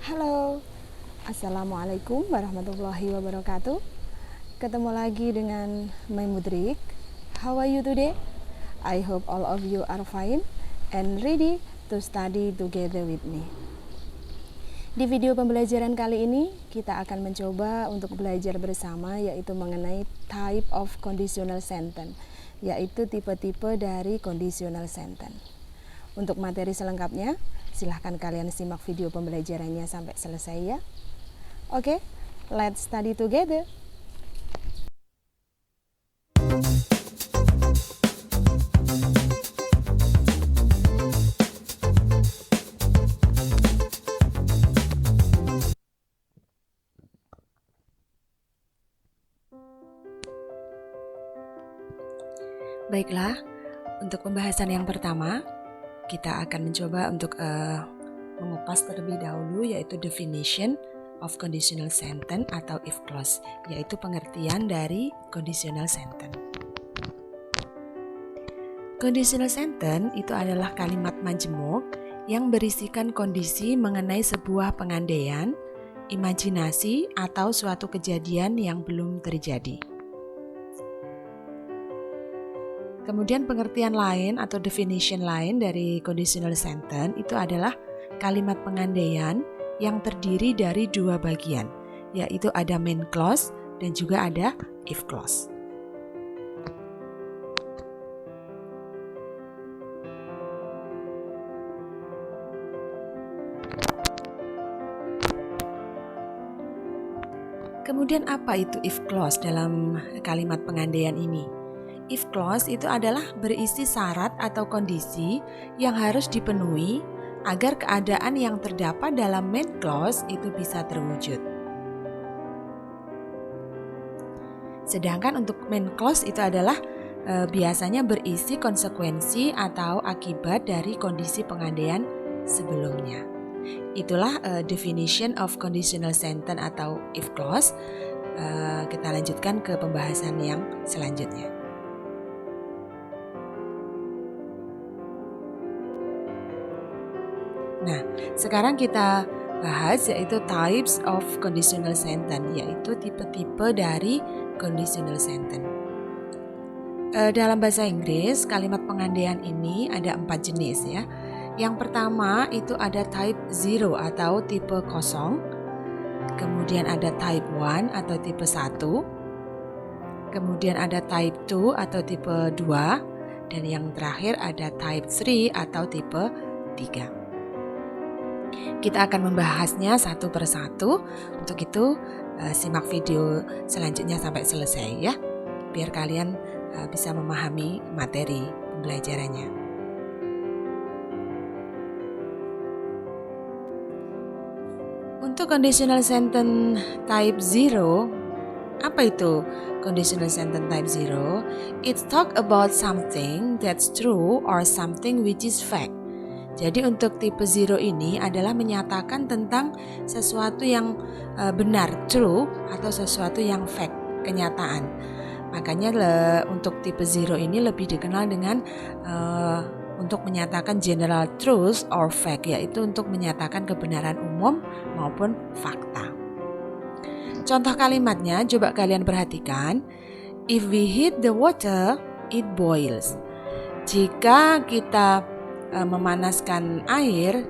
Halo, Assalamualaikum warahmatullahi wabarakatuh. Ketemu lagi dengan My Mudrik. How are you today? I hope all of you are fine and ready to study together with me. Di video pembelajaran kali ini, kita akan mencoba untuk belajar bersama yaitu mengenai type of conditional sentence, yaitu tipe-tipe dari conditional sentence. Untuk materi selengkapnya, silahkan kalian simak video pembelajarannya sampai selesai ya. Oke, let's study together. Baiklah, untuk pembahasan yang pertama, kita akan mencoba untuk mengupas terlebih dahulu yaitu definition of conditional sentence atau if clause, yaitu pengertian dari conditional sentence. Conditional sentence itu adalah kalimat majemuk yang berisikan kondisi mengenai sebuah pengandaian, imajinasi, atau suatu kejadian yang belum terjadi. Kemudian pengertian lain atau definition lain dari conditional sentence itu adalah kalimat pengandaian yang terdiri dari dua bagian, yaitu ada main clause dan juga ada if clause. Kemudian apa itu if clause dalam kalimat pengandaian ini? If clause itu adalah berisi syarat atau kondisi yang harus dipenuhi agar keadaan yang terdapat dalam main clause itu bisa terwujud. Sedangkan untuk main clause itu adalah biasanya berisi konsekuensi atau akibat dari kondisi pengandaian sebelumnya. Itulah definition of conditional sentence atau if clause. Kita lanjutkan ke pembahasan yang selanjutnya. Nah, sekarang kita bahas yaitu types of conditional sentence, yaitu tipe-tipe dari conditional sentence. Dalam bahasa Inggris, kalimat pengandaian ini ada 4 jenis ya. Yang pertama itu ada type 0 atau tipe kosong. Kemudian ada type 1 atau tipe 1. Kemudian ada type 2 atau tipe 2. Dan yang terakhir ada type 3 atau tipe 3. Kita akan membahasnya satu persatu. Untuk itu simak video selanjutnya sampai selesai ya, biar kalian bisa memahami materi pembelajarannya. Untuk conditional sentence type 0, apa itu conditional sentence type 0? It talk about something that's true or something which is fact. Jadi untuk tipe 0 ini adalah menyatakan tentang sesuatu yang benar, true, atau sesuatu yang fact, kenyataan. Makanya untuk tipe 0 ini lebih dikenal dengan untuk menyatakan general truth or fact, yaitu untuk menyatakan kebenaran umum maupun fakta. Contoh kalimatnya coba kalian perhatikan. If we heat the water, it boils. Jika kita memanaskan air,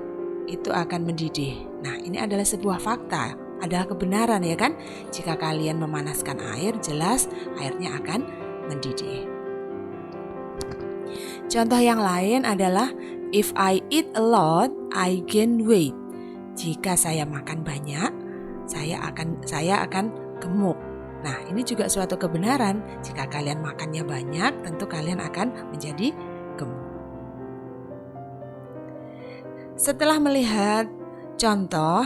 itu akan mendidih. Nah, ini adalah sebuah fakta, adalah kebenaran ya kan? Jika kalian memanaskan air, jelas airnya akan mendidih. Contoh yang lain adalah if I eat a lot, I gain weight. Jika saya makan banyak, saya akan gemuk. Nah, ini juga suatu kebenaran. Jika kalian makannya banyak, tentu kalian akan menjadi gemuk. Setelah melihat contoh,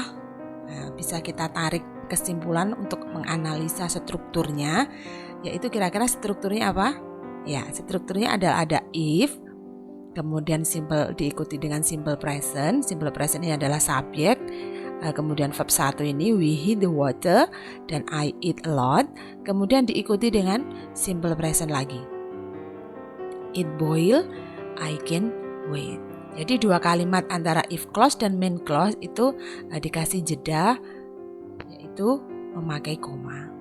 bisa kita tarik kesimpulan untuk menganalisa strukturnya, yaitu kira-kira strukturnya apa? Ya, strukturnya ada if, kemudian simple diikuti dengan simple present. Simple present ini adalah subjek, kemudian verb 1 ini we heat the water dan I eat a lot, kemudian diikuti dengan simple present lagi. It boil, I gain weight. Jadi dua kalimat antara if clause dan main clause itu dikasih jeda, yaitu memakai koma.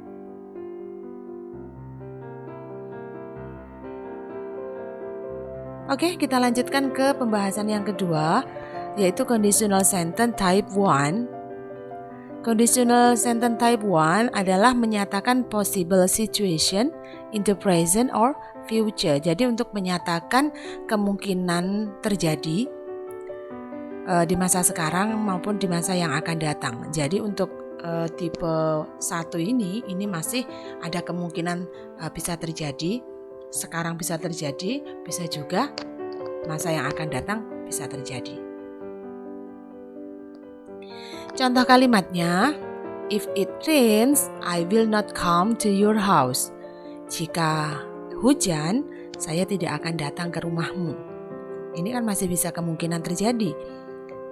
Oke, kita lanjutkan ke pembahasan yang kedua, yaitu conditional sentence type 1. Conditional sentence type 1 adalah menyatakan possible situation in the present or future. Jadi untuk menyatakan kemungkinan terjadi di masa sekarang maupun di masa yang akan datang. Jadi untuk tipe 1 ini masih ada kemungkinan bisa terjadi, sekarang bisa terjadi, bisa juga masa yang akan datang bisa terjadi. Contoh kalimatnya, if it rains, I will not come to your house. Jika hujan, saya tidak akan datang ke rumahmu. Ini kan masih bisa kemungkinan terjadi.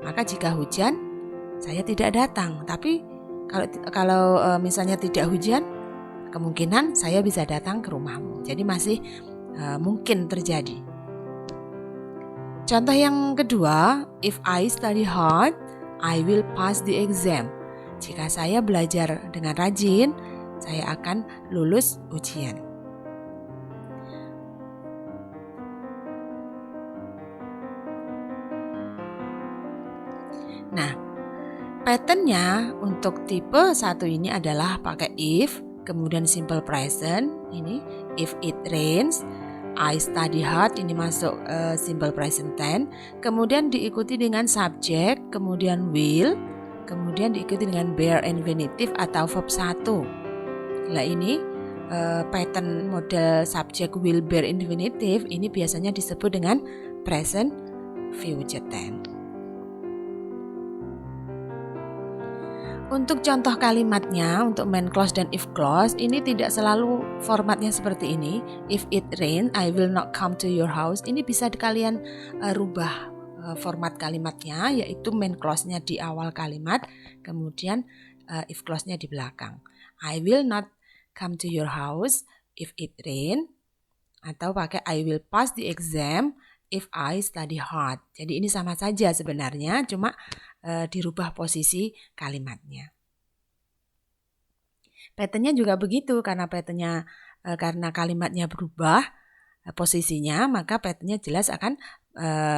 Maka jika hujan, saya tidak datang. Tapi kalau misalnya tidak hujan, kemungkinan saya bisa datang ke rumahmu. Jadi masih mungkin terjadi. Contoh yang kedua, if I study hard, I will pass the exam. Jika saya belajar dengan rajin, saya akan lulus ujian. Nah, patternnya untuk tipe 1 ini adalah pakai if, kemudian simple present, ini if it rains, I study hard, ini masuk simple present tense, kemudian diikuti dengan subject, kemudian will, kemudian diikuti dengan bear infinitive atau verb 1. Nah ini pattern model subject, will, bear infinitive ini biasanya disebut dengan present future tense. Untuk contoh kalimatnya, untuk main clause dan if clause, ini tidak selalu formatnya seperti ini. If it rain, I will not come to your house. Ini bisa kalian rubah format kalimatnya, yaitu main clause-nya di awal kalimat, kemudian if clause-nya di belakang. I will not come to your house if it rain, atau pakai I will pass the exam if I study hard. Jadi ini sama saja sebenarnya, cuma dirubah posisi kalimatnya. Patternnya juga begitu, karena kalimatnya berubah posisinya, maka patternnya jelas akan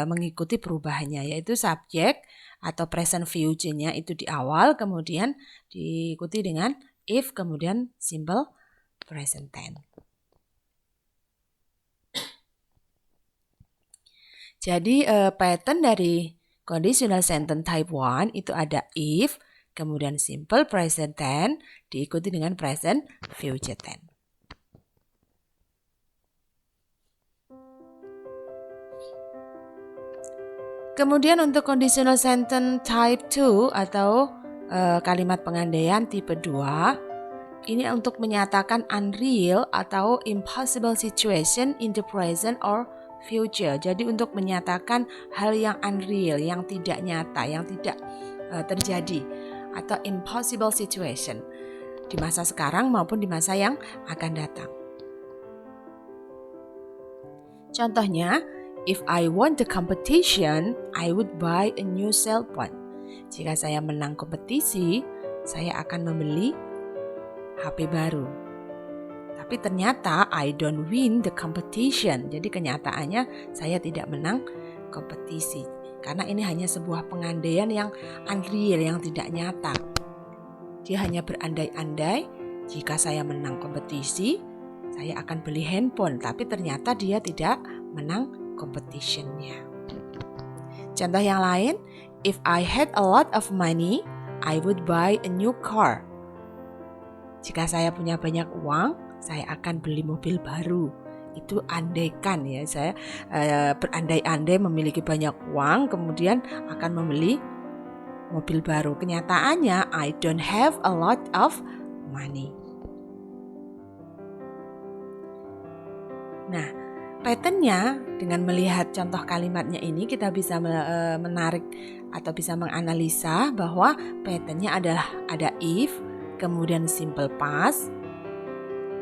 mengikuti perubahannya, yaitu subjek atau present future-nya itu di awal, kemudian diikuti dengan if, kemudian simple present tense. Jadi pattern dari conditional sentence type 1 itu ada if, kemudian simple present tense, diikuti dengan present future tense. Kemudian untuk conditional sentence type 2 atau kalimat pengandaian tipe 2, ini untuk menyatakan unreal atau impossible situation in the present or future. Jadi untuk menyatakan hal yang unreal, yang tidak nyata, yang tidak terjadi, atau impossible situation di masa sekarang maupun di masa yang akan datang. Contohnya, if I won the competition, I would buy a new cell phone. Jika saya menang kompetisi, saya akan membeli HP baru. Tapi ternyata I don't win the competition. Jadi kenyataannya saya tidak menang kompetisi. Karena ini hanya sebuah pengandaian yang unreal, yang tidak nyata. Dia hanya berandai-andai, jika saya menang kompetisi, saya akan beli handphone. Tapi ternyata dia tidak menang competition-nya. Contoh yang lain, if I had a lot of money, I would buy a new car. Jika saya punya banyak uang, saya akan beli mobil baru. Itu andaikan ya, saya berandai-andai memiliki banyak uang, kemudian akan membeli mobil baru. Kenyataannya, I don't have a lot of money. Nah, patternnya dengan melihat contoh kalimatnya ini kita bisa menarik atau bisa menganalisa bahwa patternnya adalah ada if, kemudian simple past.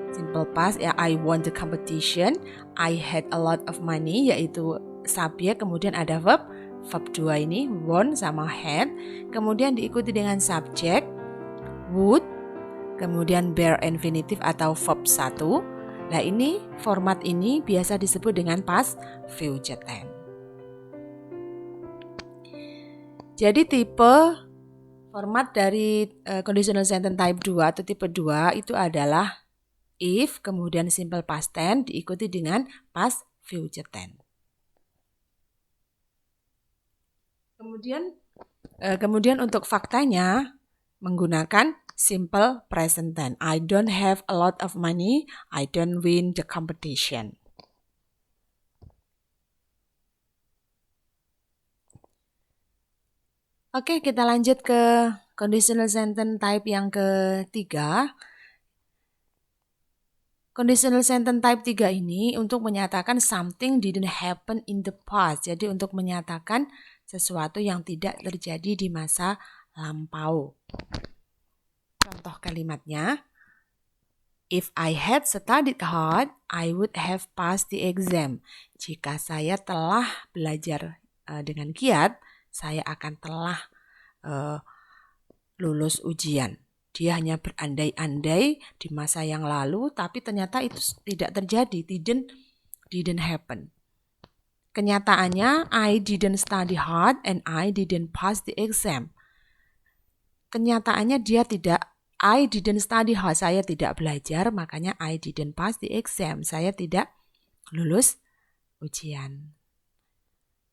Simple past ya, I won the competition, I had a lot of money, yaitu subjek, kemudian ada verb verb 2 ini, won sama had, kemudian diikuti dengan subject, would, kemudian bare infinitive atau verb 1. Nah ini, format ini biasa disebut dengan past future tense. Jadi tipe format dari conditional sentence type 2 atau tipe 2 itu adalah if, kemudian simple past tense diikuti dengan past future tense. Kemudian untuk faktanya menggunakan simple present tense. I don't have a lot of money. I don't win the competition. Oke, kita lanjut ke conditional sentence type yang ketiga. Conditional sentence type 3 ini untuk menyatakan something didn't happen in the past. Jadi untuk menyatakan sesuatu yang tidak terjadi di masa lampau. Contoh kalimatnya, if I had studied hard, I would have passed the exam. Jika saya telah belajar dengan giat, saya akan telah lulus ujian. Dia hanya berandai-andai di masa yang lalu, tapi ternyata itu tidak terjadi, didn't happen. Kenyataannya, I didn't study hard and I didn't pass the exam. Kenyataannya I didn't study hard, saya tidak belajar, makanya I didn't pass the exam, saya tidak lulus ujian.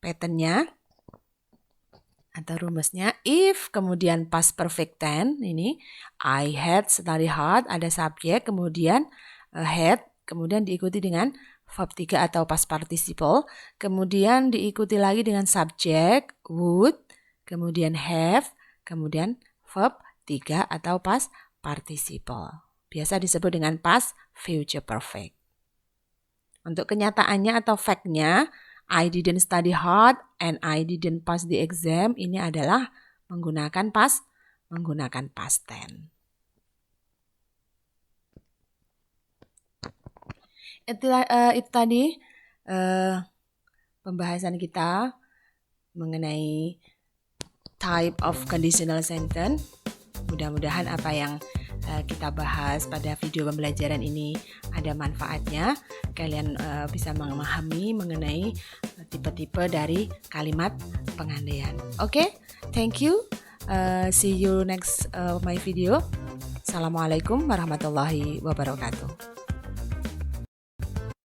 Patternnya atau rumusnya, if kemudian past perfect tense ini, I had study hard, ada subjek, kemudian had, kemudian diikuti dengan verb 3 atau past participle, kemudian diikuti lagi dengan subjek, would, kemudian have, kemudian verb 3 atau past participle. Biasa disebut dengan past future perfect. Untuk kenyataannya atau fact-nya, I didn't study hard and I didn't pass the exam, ini adalah menggunakan past tense. Itu tadi pembahasan kita mengenai type of conditional sentence. Mudah-mudahan apa yang kita bahas pada video pembelajaran ini ada manfaatnya. Kalian bisa memahami mengenai tipe-tipe dari kalimat pengandaian. Oke, thank you. See you next my video. Assalamualaikum warahmatullahi wabarakatuh.